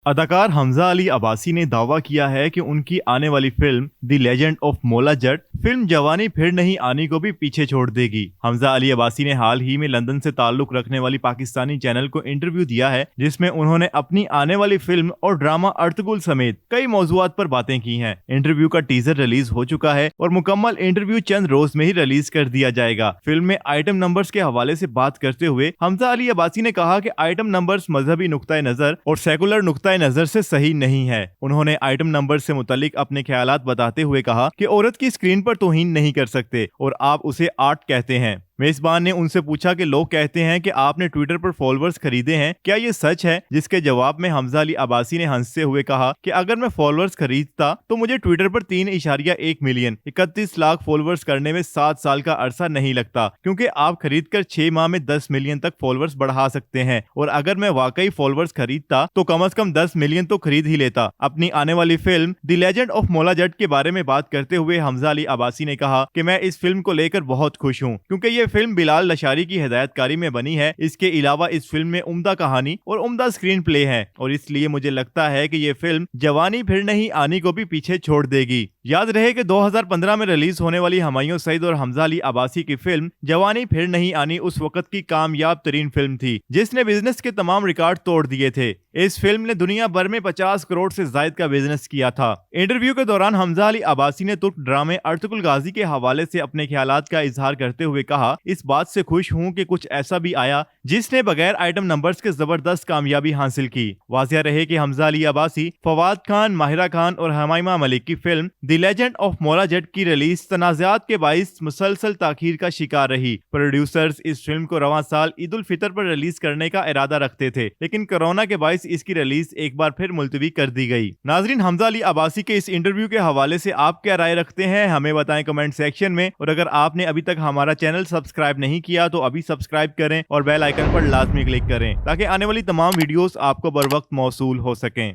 اداکار حمزہ علی عباسی نے دعویٰ کیا ہے کہ ان کی آنے والی فلم دی لیجنڈ آف مولا جٹ فلم جوانی پھر نہیں آنی کو بھی پیچھے چھوڑ دے گی۔ حمزہ علی عباسی نے حال ہی میں لندن سے تعلق رکھنے والی پاکستانی چینل کو انٹرویو دیا ہے، جس میں انہوں نے اپنی آنے والی فلم اور ڈرامہ ارطغرل سمیت کئی موضوعات پر باتیں کی ہیں۔ انٹرویو کا ٹیزر ریلیز ہو چکا ہے اور مکمل انٹرویو چند روز میں ہی ریلیز کر دیا جائے گا۔ فلم میں آئٹم نمبرز کے حوالے سے بات کرتے ہوئے حمزہ علی عباسی نے کہا کہ آئٹم نمبرز مذہبی نقطۂ نظر اور سیکولر نقطۂ نظر سے صحیح نہیں ہے۔ انہوں نے آئٹم نمبر سے متعلق اپنے خیالات بتاتے ہوئے کہا کہ عورت کی اسکرین پر توہین نہیں کر سکتے اور آپ اسے آرٹ کہتے ہیں۔ میزبان نے ان سے پوچھا کہ لوگ کہتے ہیں کہ آپ نے ٹویٹر پر فالوورز خریدے ہیں، کیا یہ سچ ہے؟ جس کے جواب میں حمزہ علی عباسی نے ہنستے ہوئے کہا کہ اگر میں فالوورز خریدتا تو مجھے ٹویٹر پر 3.1 ملین 31 لاکھ فالوورز کرنے میں 7 سال کا عرصہ نہیں لگتا، کیونکہ آپ خرید کر 6 ماہ میں 10 ملین تک فالوورز بڑھا سکتے ہیں، اور اگر میں واقعی فالوورز خریدتا تو کم از کم 10 ملین تو خرید ہی لیتا۔ اپنی آنے والی فلم دی لیجنڈ آف مولا جٹ کے بارے میں بات کرتے ہوئے حمزہ علی عباسی نے کہا کہ میں اس فلم کو لے کر بہت خوش ہوں، کیونکہ یہ فلم بلال لشاری کی ہدایت کاری میں بنی ہے۔ اس کے علاوہ اس فلم میں عمدہ کہانی اور عمدہ اسکرین پلے ہے، اور اس لیے مجھے لگتا ہے کہ یہ فلم جوانی پھر نہیں آنی کو بھی پیچھے چھوڑ دے گی۔ یاد رہے کہ 2015 میں ریلیز ہونے والی ہمایوں سعید اور حمزہ علی عباسی کی فلم جوانی پھر نہیں آنی اس وقت کی کامیاب ترین فلم تھی، جس نے بزنس کے تمام ریکارڈ توڑ دیے تھے۔ اس فلم نے دنیا بھر میں 50 کروڑ سے زائد کا بزنس کیا تھا۔ انٹرویو کے دوران حمزہ علی عباسی نے ترک ڈرامے ارطغرل غازی کے حوالے سے اپنے خیالات کا اظہار کرتے ہوئے کہا، اس بات سے خوش ہوں کہ کچھ ایسا بھی آیا جس نے بغیر آئٹم نمبرز کے زبردست کامیابی حاصل کی۔ واضح رہے کہ حمزہ علی عباسی، فواد خان، ماہرہ خان اور حمائمہ ملک کی فلم دی لیجنڈ آف مولا جٹ کی ریلیز تنازعات کے باعث مسلسل تاخیر کا شکار رہی۔ پروڈیوسرز اس فلم کو رواں سال عید الفطر پر ریلیز کرنے کا ارادہ رکھتے تھے، لیکن کورونا کے باعث اس کی ریلیز ایک بار پھر ملتوی کر دی گئی۔ ناظرین، حمزہ علی عباسی کے اس انٹرویو کے حوالے سے آپ کیا رائے رکھتے ہیں؟ ہمیں بتائیں کمنٹ سیکشن میں، اور اگر آپ نے ابھی تک ہمارا چینل سبسکرائب نہیں کیا تو ابھی سبسکرائب کریں اور بیل آئیکن پر لازمی کلک کریں تاکہ آنے والی تمام ویڈیوز آپ کو بر وقت موصول ہو سکیں۔